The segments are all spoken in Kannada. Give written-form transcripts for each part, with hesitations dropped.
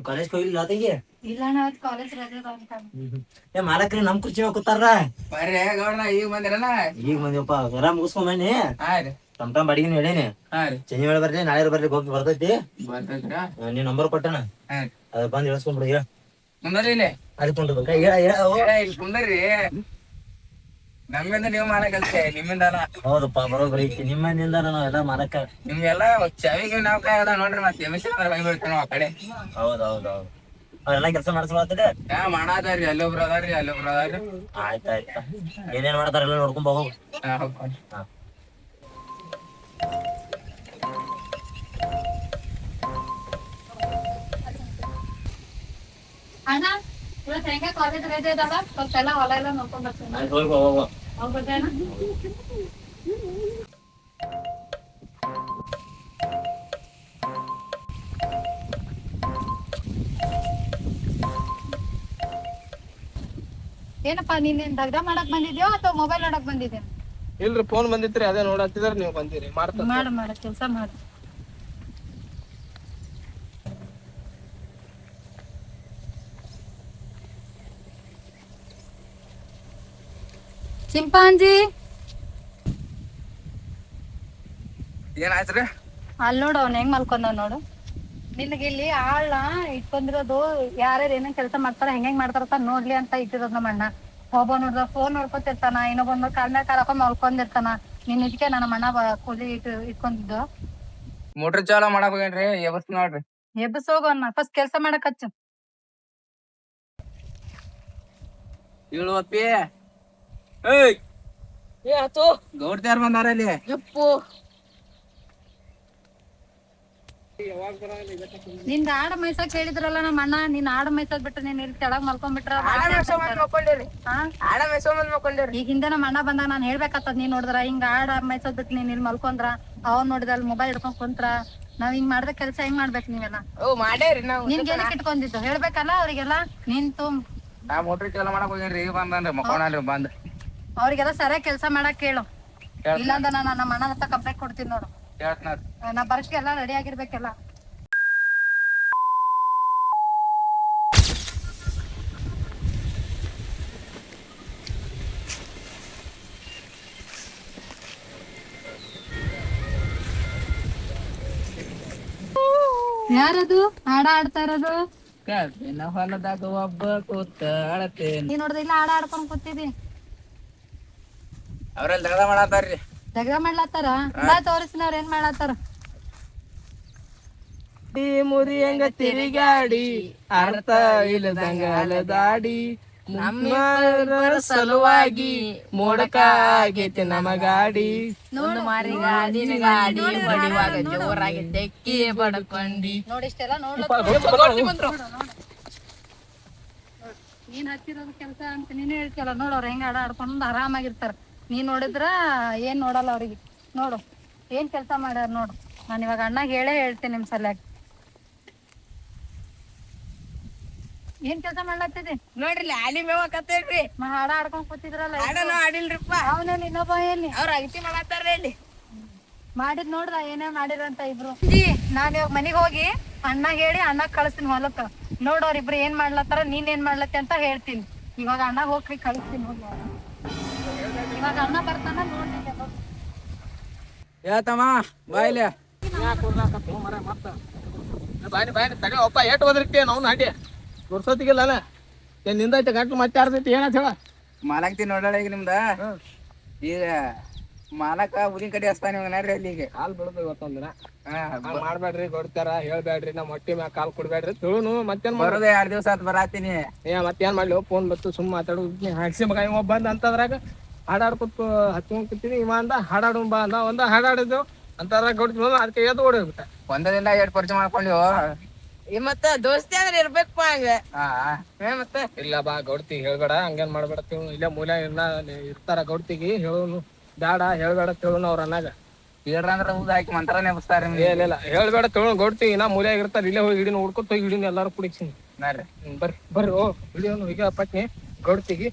ಕಾಲೇಜ್ ಹೋಗಿಲ್ಲ ತಂಗಿ? ಇಲ್ಲ ಅಣ್ಣ ಕಾಲೇಜ್ ರಜೆ ಅಂತ. ಏ ಮಾಲಕ್ರಿ ನಮ್ ಕುರ್ಚಿ ಮ್ಯಾಗ ಕೂತಾರ. ಬರ್ರಿ ಗೌಡ್ರ ಈಗ ಬಂದಿರಲ್ಲ. ಈಗ ಬಂದಿವಪ್ಪ ಗರ ಮುಗಿಸ್ಕೊಂಡ್ ಬನ್ನಿ. ಟಮ್ ಬಾಡಿಗೆ ಹೇಳೇನಿ. ಸಂಜೆ ವೇಳೆ ಬರ್ಲಿ ನಾಳೆ ಬರ್ಲಿ ಹೋಗಿ ಬರ್ತೈತಿ. ನೀವ್ ನಂಬರ್ ಕೊಟ್ಟನ ಅದ ಬಂದ್ ಇಳಿಸ್ಕೊಂಡ್ಬಿಡಿ. ಹೇಳ ಕುಂದರಿ ಇಲ್ಲಿ ಅದಕ್ಕೊಂಡ್ರಿ ಕುಂದರಿ. ನಮ್ಮಿಂದ ನೀವು ಮಾಡಕ್ ಕಲ್ತೆ, ನಿಮ್ಮಿಂದ ಅಲ್ಲ. ಹೌದಪ್ಪ ಬರೋಬ್ರಿ ಐತಿ. ನಿಮ್ಮಿಂದ ನಾವ್ ಎಲ್ಲ ಮಾಡಕ ನಿಮ್ಗೆಲ್ಲ ಚವಿಗೆ ನಾವ್ ಕೈ ಅದ ನೋಡ್ರಿ. ಮತ್ತೆ ಎಮಿಷನ್ ಆ ಕಡೆ. ಹೌದೌದೌದು ಅವ್ರೆಲ್ಲ ಕೆಲಸ ಮಾಡಿಸ್ಕೊಳತ್ತದ. ಮಾಡಾತಾರ್ರಿ. ಅಲ್ಲೊಬ್ರು ಅದಾರ್ರಿ, ಅಲ್ಲೊಬ್ರು ಅದಾರ್ರಿ. ಆಯ್ತಾಯ್ತ. ಏನೇನ್ ಮಾಡ್ತಾರ ಎಲ್ಲ ನೋಡ್ಕೊಂಡ್ ಹೋಗು. ಅಣ್ಣ ಇವತ್ತು ಹೆಂಗೆ ಕಾಲೇಜ್ ರಜೆ ಇದಾವ, ಸ್ವಲ್ಪ ಎಲ್ಲ ಹೊಲ ಎಲ್ಲ ನೋಡ್ಕೊಂಡ್ ಬರ್ತೀನಿ. ಹೋಗ್ಬರ್ತೆ ಅಣ್ಣ. ಏನಪ್ಪಾ ನೀನ್ ದಗ್ದ ಮಾಡಕ್ ಬಂದಿದ್ಯೋ ಅಥವಾ ಮೊಬೈಲ್ ನೋಡಕ್ ಬಂದಿದ್ಯಾ? ಇಲ್ರಿ ಫೋನ್ ಬಂದಿತ್ರಿ, ಅದೇ ನೋಡತ್ತಿದ್ರ ನೀವು ಬಂದಿರಿ. ಮಾಡ ಕೆಲ್ಸ ಮಾಡ. ಚಿಂಪಾಂಜಿ ಏನಾಯ್ತ್ರಿ? ಅಲ್ಲಿ ನೋಡು ಅವ್ನ ಹೆಂಗ್ ಮಲ್ಕೊಂಡ ನೋಡು. ನಿನಗೆ ಇಲ್ಲಿ ಆಳ್ನ ಇಟ್ಕೊಂಡಿರೋದು ಯಾರ್ಯಾರು ಏನೇನ್ ಕೆಲಸ ಮಾಡ್ತಾರ ಹೆಂಗ್ ಮಾಡ್ತಾರ ನೋಡ್ಲಿ ಅಂತ ಇಟ್ಟಿರೋದ್ ನಮ್ಮ ಅಣ್ಣ. ಒಬ್ಬ ನೋಡ್ದ ಫೋನ್ ನೋಡ್ಕೊತಿರ್ತಾನ, ಇನ್ನೊಬ್ಬ ಕಾಲ್ ಮೇಲೆ ಕಾಲ್ ಹಾಕೊಂಡ್ ಮಲ್ಕೊಂಡಿರ್ತಾನ. ನಿನ್ ಇದಕ್ಕೆ ನನ್ನ ಅಣ್ಣ ಕೂಲಿ ಇಟ್ಕೊಂಡಿದ್ದು. ಮೋಟರ್ ಚಾಲ ಮಾಡಕ್ ಹೋಗೇನ್ರಿ, ಎಬಸ್ ನೋಡ್ರಿ. ಎಬ್ಬಸ್ ಹೋಗೋಣ ಫಸ್ಟ್ ಕೆಲ್ಸ ಮಾಡಕ್ ಹಚ್ಚು. ಇಳುವಪ್ಪಿ ಗೌಡ್ತಾರ ಬಂದಾರ ಇಲ್ಲಿ. ನಿಂದ ಆಡ ಮೈಸಾಕ್ ಹೇಳಿದ್ರಲ್ಲ ನಮ್ಮ ಅಣ್ಣ. ನೀನ್ ಆಡ ಮೈಸಾಕ್ ಬಿಟ್ರೆ ನೀನ್ ಇಲ್ಲಿ ತೆಳಗ್ ಮಲ್ಕೊಂಡ್ಬಿಟ್ರ ಈಗ ಹಿಂದೆ ನಮ್ಮ ಅಣ್ಣ ಬಂದಾಗ ನಾನ್ ಹೇಳ್ಬೇಕಾಗ್ತದ. ನೀನ್ ನೋಡಿದ್ರ ಹಿಂಗ ಆಡ ಮೈಸೋದ್ ಬಿಟ್ಟು ನೀನ್ ಇಲ್ಲಿ ಮಲ್ಕೊಂಡ್ರ, ಅವ್ನ್ ನೋಡಿದ್ರ ಅಲ್ಲಿ ಮೊಬೈಲ್ ಹಿಡ್ಕೊಂಡ್ ಕುಂತ್ರ, ನಾವ್ ಹಿಂಗ್ ಮಾಡ್ದ ಕೆಲ್ಸ ಹೆಂಗ್ ಮಾಡ್ಬೇಕು ನೀವೆಲ್ಲ? ನಿನ್ಗೆ ಏನಕ್ಕೆ ಇಟ್ಕೊಂಡಿದ್ದು ಹೇಳ್ಬೇಕಲ್ಲ ಅವ್ರಿಗೆಲ್ಲ. ನಿಂತು ನಾ ಮೋಟ್ರಿ ಚಾಲ ಮಾಡಕ್ ಹೋಗೇನ್ರಿ, ಈಗ ಬಂದನ್ರಿ ಮಕ್ಕೊಂಡ್ರಿ. ಬಂದ್ ಅವ್ರಿಗೆಲ್ಲ ಸರಿಯಾಗಿ ಕೆಲ್ಸ ಮಾಡಕ್ ಕೇಳು. ಇಲ್ಲಾಂದ್ರೆ ನಾನು ನಮ್ಮ ಅಣ್ಣನ ಹತ್ರ ಕಂಪ್ಲೇಂಟ್ ಕೊಡ್ತೀನಿ ನೋಡು. ನಾ ಬರಕ್ಕೆ ಎಲ್ಲ ರೆಡಿ ಆಗಿರ್ಬೇಕೆಲ್ಲ. ಯಾರದು ಹಾಡ ಆಡ್ತಾ ಇರೋದು? ಹೊಲದಾಗ ಒಬ್ಬ ಕೂತ ನೀ ನೋಡ್ದ ಇಲ್ಲ ಹಾಡ ಆಡ್ಕೊಂಡ್ ಕೂತಿದಿ. ಅವ್ರಲ್ಲಿ ದಗದ ಮಾಡತ್ತಾರ್ರಿ. ಜಗಳ ಮಾಡ್ಲತ್ತಾರ? ಬಾ ತೋರಿಸ್ತೀನಿ ಅವ್ರ ಏನ್ ಮಾಡ್ಲತ್ತಾರ. ಮುರಿ ಹಂಗ ತಿರುಗಾಡಿ ಅರ್ಥ ಇಲ್ಲದಂಗ ಅಲದಾಡಿ ನಮ್ಮರ ಸಲುವಾಗಿ ಮೋಡಕ ಆಗೈತಿ ನಮ್ಮ ಗಾಡಿ. ನೋಡು ಗಾಡಿ ಬಡಿವಾಗ ಜೋರಾಗಿ ತೆಕ್ಕಿ ಬಡ್ಕೊಂಡಿ. ನೋಡಿಷ್ಟೆಲ್ಲ ನೀನ್ ಹಚ್ಚಿರೋದು ಕೆಲ್ಸ ಅಂತ ನೀನೇ ಹೇಳ್ತಿಯಲ್ಲ. ನೋಡು ಅವ್ರ ಹೆಂಗ ಹಾಡ ಆಡ್ಕೊಂಡು ಆರಾಮಾಗಿರ್ತಾರ. ನೀನ್ ನೋಡಿದ್ರ ಏನ್ ನೋಡಲ್ಲ ಅವ್ರಿಗೆ. ನೋಡು ಏನ್ ಕೆಲ್ಸ ಮಾಡ್ಯಾರ ನೋಡು. ನಾನು ಇವಾಗ ಅಣ್ಣಾಗ ಹೇಳೇ ಹೇಳ್ತೇನೆ ನಿಮ್ ಸಲಯಾಗಿ. ಏನ್ ಕೆಲ್ಸ ಮಾಡ್ಲತ್ತಿದಿ ನೋಡ್ರಿ ಆಲಿ ಮೇವಕತ್ತೇನ್ರಿ. ಹಾಡ ಆಡ್ಕೊಂಡ್ ಕೂತಿದ್ರಲ್ಲ. ಆಡಿಲ್ರಿಪ್ಪ. ಅವನೇನ್ ಇನ್ನೊಬ್ಬ ಏನಿ ಅವ್ರ ಅಗತಿ ಮಾಡತ್ತಾರ್ರಿ ಇಲ್ಲಿ. ಮಾಡಿದ್ ನೋಡ್ದ ಏನೇ ಮಾಡಿರಂತ ಇಬ್ರು. ನಾನ್ ಇವಾಗ ಮನಿಗ್ ಹೋಗಿ ಅಣ್ಣಾಗ ಹೇಳಿ ಅಣ್ಣಾಗ ಕಳಿಸ್ತೀನಿ ಹೊಲಕ್ಕ. ನೋಡೋರ್ ಇಬ್ರು ಏನ್ ಮಾಡ್ಲತ್ತಾರ, ನೀನ್ ಏನ್ ಮಾಡ್ಲತ್ತಿ ಅಂತ ಹೇಳ್ತೀನಿ. ಇವಾಗ ಅಣ್ಣಾಗ ಹೋಗ್ರಿ ಕಳಿಸ್ತೀನಿ. ಇವಾಗ ಅಣ್ಣ ಬರ್ತಾನ ನೋಡ್ತೀನಿ. ಹೇಳ್ತಮ್ಮ ಬಾಯ್ಲಿ ಬಾಯ್ಲಿ ಬಾಯ್ಲಿ ತಡಿ ಒಪ್ಪ. ಏಟ್ ಹೋದ್ರಿಟ್ಟಿ ನಾವು ನಾಟಿ ಗುರ್ಸೋತಿಗಿಲ್ಲ ನಿಂದೈತೆ ಗಂಟು ಮತ್ತೆ ಆಡ್ತೈತಿ. ಏನಂತ ಹೇಳ ಮಾಲಕ್ತಿ ನೋಡಾಳ ಈಗ ನಿಮ್ದ. ಈಗ ಮಾಲಕ ಉದಿನ ಕಡೆ ಹಸ್ತಾನ ಇವಾಗ ನೋಡ್ರಿ. ಅಲ್ಲಿಗೆ ಕಾಲ್ ಬಿಡೋದು ಇವತ್ತೊಂದಿನ ಮಾಡ್ಬೇಡ್ರಿ. ಕೊಡ್ತಾರ ಹೇಳ್ಬೇಡ್ರಿ. ನಮ್ಮ ಹೊಟ್ಟಿ ಮ್ಯಾಗ ಕಾಲ್ ಕೊಡ್ಬೇಡ್ರಿ ತುಳುನು. ಮತ್ತೇನ್ ಬರೋದೇ 2 ದಿವಸ ಆತ್ ಬರಾತೀನಿ. ಮತ್ತೇನ್ ಮಾಡ್ಲಿ ಫೋನ್ ಬತ್ತು ಸುಮ್ಮ ಮಾತಾಡೋದು. ಹಾಕ್ಸಿ ಮಗ ಇವ ಬಂದ್ ಅಂತದ್ರಾಗ ಹಾಡಾಡ್ಕೊತ ಹಚ್ಕೊಂಡ್ ಕೂತೀನಿ. ಇವ ಅಂದ ಹಾಡಾಡು ಬಾ ಅಂದ. ಒಂದ ಹಾಡಾಡಿದ್ವು ಅಂತದ್ರಾಗ ಕೊಡ್ತೀವಿ. ಅದಕ್ಕೆ ಎದ್ದು ಓಡೋಗ್ಬಿಟ್ಟ. ಒಂದರಿಂದ 2 ಪರಿಚಯ ಮಾಡ್ಕೊಂಡಿವ. ಮತ್ತ ದೋಸ್ತಿ ಅಂದ್ರೆ ಇರ್ಬೇಕಪ್ಪ ಹಂಗ. ಮತ್ತೆ ಇಲ್ಲ ಬಾ ಗೌಡ್ತಿ ಹೇಳ್ಬೇಡ, ಹಂಗೇನ್ ಮಾಡ್ಬೇಡ. ಇಲ್ಲೇ ಮೂಲ ಇರ್ತಾರ ಗೌಡ್ತಿಗಿ ಹೇಳು ಬ್ಯಾಡ ಹೇಳ್ಬೇಡ ತಿಳು. ಅವ್ರ ಅನ್ನಾಗ ಹೇಳ್ರ ಅಂದ್ರ ಊದ ಹಾಕಿ ಮಂತ್ರ ನೆಬಸ್ತಾರ. ಇಲ್ಲ ಹೇಳ್ಬೇಡ ತಿಳು ಗೌಡ್ತಿ. ನಾ ಮೂಲ್ಯಾಗ ಇರ್ತಾರ. ಇಲ್ಲೇ ಹೋಗಿ ಹಿಡಿನ ಹುಡ್ಕೊತ ಹೋಗಿ ಹಿಡಿನ ಎಲ್ಲಾರು ಕುಡಿಸಿ ಬರ್ರಿ ಬರ್ರಿ. ಓ ಹಿಡಿಯೋನು ಈಗ ಪಟ್ನಿ ಗೌಡ್ತಿಗಿ.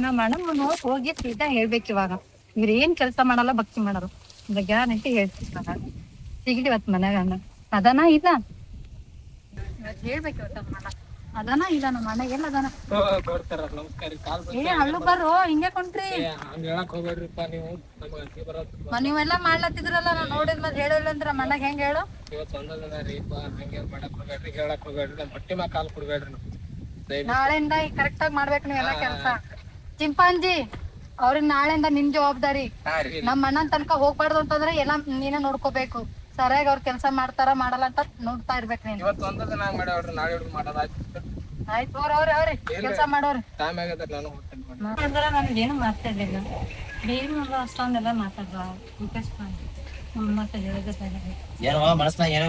ನಮ್ಮ ಅಣ್ಣ ಹೋಗಿ ಸೀದಾ ಹೇಳ್ಬೇಕು. ಇವಾಗ ಇವ್ರ ಏನ್ ಕೆಲ್ಸ ಮಾಡಲ್ಲ, ಭಕ್ತಿ ಮಾಡಲ್ಲ. ಗ್ಯಾರಂಟಿ ಹೇಳ್ತಿರ್ತಾರ. ಸಿಗ್ಲಿ ಇವತ್ ಮನ್ಯಾಗ ಅಣ್ಣ ಅದಾನ ಇಲ್ಲ. ಇವತ್ತು ಹೇಳ್ಬೇಕು ಇವತ್ತು ನಮ್ಮ ಅಣ್ಣ ಅದಾನ ಇಲ್ಲ ನಮ್ಮ ಅಣ್ಣ ಎಲ್ಲ ಅದಾನ ಕೊಡ್ತಾರ ನಮಸ್ಕಾರ ಕಾಲ್ ಹಳ್ಳು ಬರ್ರು ಹಿಂಗೆ ಕೊಂಡ್ರಿ ಹಂಗ ಹೇಳಕ್ ಹೋಗ್ಬೇಡ್ರಿಪ್ಪ ನೀವು ನಮಗ ಅತಿ ಬರೋದು ನೀವೆಲ್ಲ ಮಾಡ್ಲತ್ತಿದ್ರಲ್ಲ ನಾವ್ ನೋಡಿದ್ ಮತ್ತೆ ಹೇಳಿಲ್ಲ ಅಂದ್ರೆ ನಮ್ಮ ಅಣ್ಣಗ್ ಹೆಂಗ್ ಹೇಳು ಇವತ್ತು ಒಂದಲ್ಲ ರೀಪ ಹಂಗೆ ಮಾಡಕ್ ಹೋಗ್ಬೇಡ್ರಿ ಹೇಳಕ್ ಹೋಗ್ಬೇಡ್ರಿ ನಮ್ಮ ಹೊಟ್ಟೆ ಮ್ಯಾಗ ಕಾಲ್ ಕೊಡ್ಬೇಡ್ರಿ ನೀವು ನಾಳೆಯಿಂದ ಈಗ ಕರೆಕ್ಟ್ ಆಗಿ ಮಾಡ್ಬೇಕು ನೀವೆಲ್ಲ ಕೆಲಸ ಚಿಂಪಾಂಜಿ ಅವ್ರಿಗೆ ನಾಳೆಯಿಂದ ನಿಮ್ ಜವಾಬ್ದಾರಿ ನಮ್ಮ ಅಣ್ಣನ್ ತನಕ ಹೋಗ್ಬಾರ್ದು ಅಂತಂದ್ರೆ ಎಲ್ಲ ನೀನೇ ನೋಡ್ಕೋಬೇಕು ಸರಿಯಾಗಿ ಅವ್ರ ಕೆಲಸ ಮಾಡ್ತಾರ ಮಾಡಲ್ಲ ಅಂತ ನೋಡ್ತಾ ಇರ್ಬೇಕು ನೀನು ಇವತ್ತು ಒಂದ ದಿನ ಮಾಡ್ಯಾವ್ರಿ ನಾಳೆ ಹಿಡಿದು ಮಾಡೋದಾಯ್ತು ಆಯ್ತು ಅವ್ರಿ ಕೆಲಸ ಮಾಡೋರು ಟೈಮ್ ಆಗದ ನಾನು ಹೋಗ್ತೇನೆ ಅಂದ್ರೆ ನನಗೇನು ಮಾತಾಡ್ಲಿಲ್ಲ ಬೇರೆ ಅಷ್ಟೊಂದೆಲ್ಲ ಮಾತಾಡ್ರ ಮತ್ತೆ ಹೇಳಿದ್ರೆ ಏನೋ ಮನಸ್ನಾಗ ಏನೋ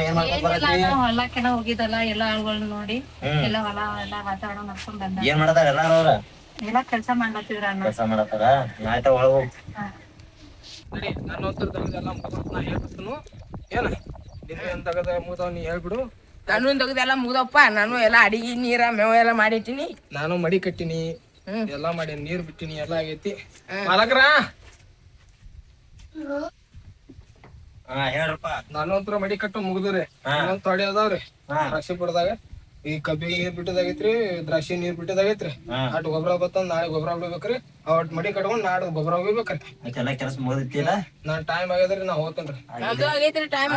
ಏನ್ ಮಾಡ್ಕೊಂಡ್ ಬರತ್ತಿ ಹೊಲಕ್ಕೆಲ್ಲ ಹೋಗಿದ್ದಲ್ಲ ಎಲ್ಲ ಆಳುಗಳನ್ನ ನೋಡಿ ಎಲ್ಲ ಹೊಲ ಎಲ್ಲ ವಾತಾವರಣ ನಡ್ಕೊಂಡ್ ಬಂದ ಏನ್ ಮಾಡತಾರ ಎಲ್ಲಾರು ಅವ್ರ ಎಲ್ಲ ಕೆಲಸ ಮಾಡ್ಲತ್ತಿದ್ರ ಅಣ್ಣ ಕೆಲಸ ಮಾಡತಾರ ಆಯ್ತ ಒಳಗ್ ಹೋಗ್ ನಡಿ ನನ್ನ ಅಂತರದೆಲ್ಲ ಮುಗಿದ ನಾ ಹೇಳ್ಬಿಡ್ತನು ಏನ ನಿನ್ನ ತಗದ ಮುಗಿದವ ನೀ ಹೇಳ್ಬಿಡು ನಾನು ತೆಗ್ದೆಲ್ಲ ಮುಗ್ದಪ್ಪ ನಾನು ಎಲ್ಲ ಅಡಿಗೆ ನೀರ ಮೇವ ಎಲ್ಲ ಮಾಡಿಟ್ಟಿನಿ ನಾನು ಮಡಿ ಕಟ್ಟಿನಿ ಎಲ್ಲಾ ಮಾಡಿ ನೀರ್ ಬಿಟ್ಟಿನಿ ಎಲ್ಲಾ ಆಗೈತಿ ಮಾಲಕ್ರ ಹಾ ಹೇಳ್ರಪ್ಪ ನಾನು ಒಂಥರ ಮಡಿ ಕಟ್ಟು ಮುಗಿದ್ರಿ ಇನ್ನೊಂದ್ ತೊಡೆ ಅದಾವ್ರಿ ದ್ರಾಕ್ಷಿ ಬಿಡದಾಗ ಈ ಕಬ್ಬಿಗೆ ನೀರ್ ಬಿಟ್ಟದಾಗೈತ್ರಿ ದ್ರಾಕ್ಷಿ ನೀರ್ ಬಿಟ್ಟದಾಗೈತ್ರಿ ಅಟ್ ಗೊಬ್ಬರ ಬತ್ತಂದ್ ನಾಳೆ ಗೊಬ್ಬರ ಬಿಡ್ಬೇಕ್ರಿ ಅವಟ್ ಮಡಿ ಕಟ್ಕೊಂಡ್ ನಾಳೆ ಗೊಬ್ಬರ ಹೋಗ್ಬೇಕ್ರಿ ಎಲ್ಲ ಕೆಲಸ ಮುಗಿದಿತ್ತಿಲ್ಲ ನಾನ್ ಟೈಮ್ ಆಗ್ಯದ್ರಿ ನಾ ಹೋಗ್ತೇನ್ರಿ ಅದು ಆಗೈತ್ರಿ ಟೈಮ್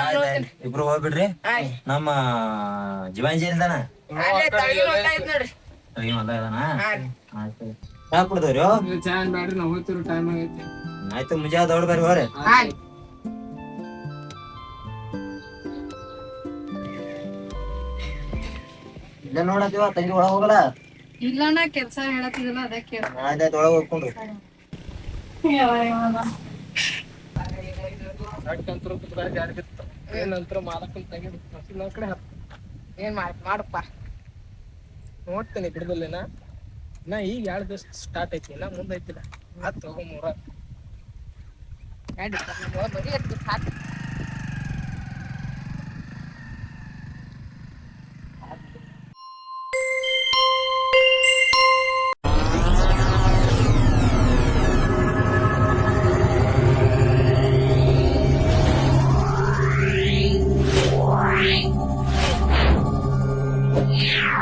ಇಬ್ರು ಹೋಗ್ಬಿಡ್ರಿ ನಮ್ಮ ಜೀವಾಂಜಿ ಇಲ್ದಾನ ನೋಡ್ರಿ ಆಯ್ತು ಚಾ ಕುಡ್ದವ್ರಿ ಚಾ ಬ್ಯಾಡ್ರಿ ನಾ ಹೋಗ್ತಿರಿ ಟೈಮ್ ಆಗೈತಿ ಆಯ್ತು ಮುಂಜಾನೆ ದೌಡ್ ಬರ್ರಿ ಹೋರಿ ಇಲ್ಲ ನೋಡತ್ತೀವ ತಂಗಿ ಒಳಗ್ ಹೋಗಲ್ಲ ಇಲ್ಲ ನಾ ಕೆಲ್ಸ ಹೇಳತ್ತಿದಲ್ಲ ಅದಕ್ಕೆ ಆಯ್ತಾಯ್ತು ಒಳಗ್ ಹೋಗ್ಕೊಂಡು ಏನಂತರ ಮಾಲಕ್ಕನ್ ತೆಗಿದು ಕಡೆ ಏನ್ ಮಾಡಪ್ಪ ನೋಡ್ತೇನೆ ಬಿಡದಲ್ಲೇನ ನಾ ಈಗ 2 ದಿವಸ ಸ್ಟಾರ್ಟ್ ಐತಿ ನಾ ಮುಂದೆ ಐತಿಲ್ಲ ಹತ್ತು ಹೋಗೋ 3 Yeah.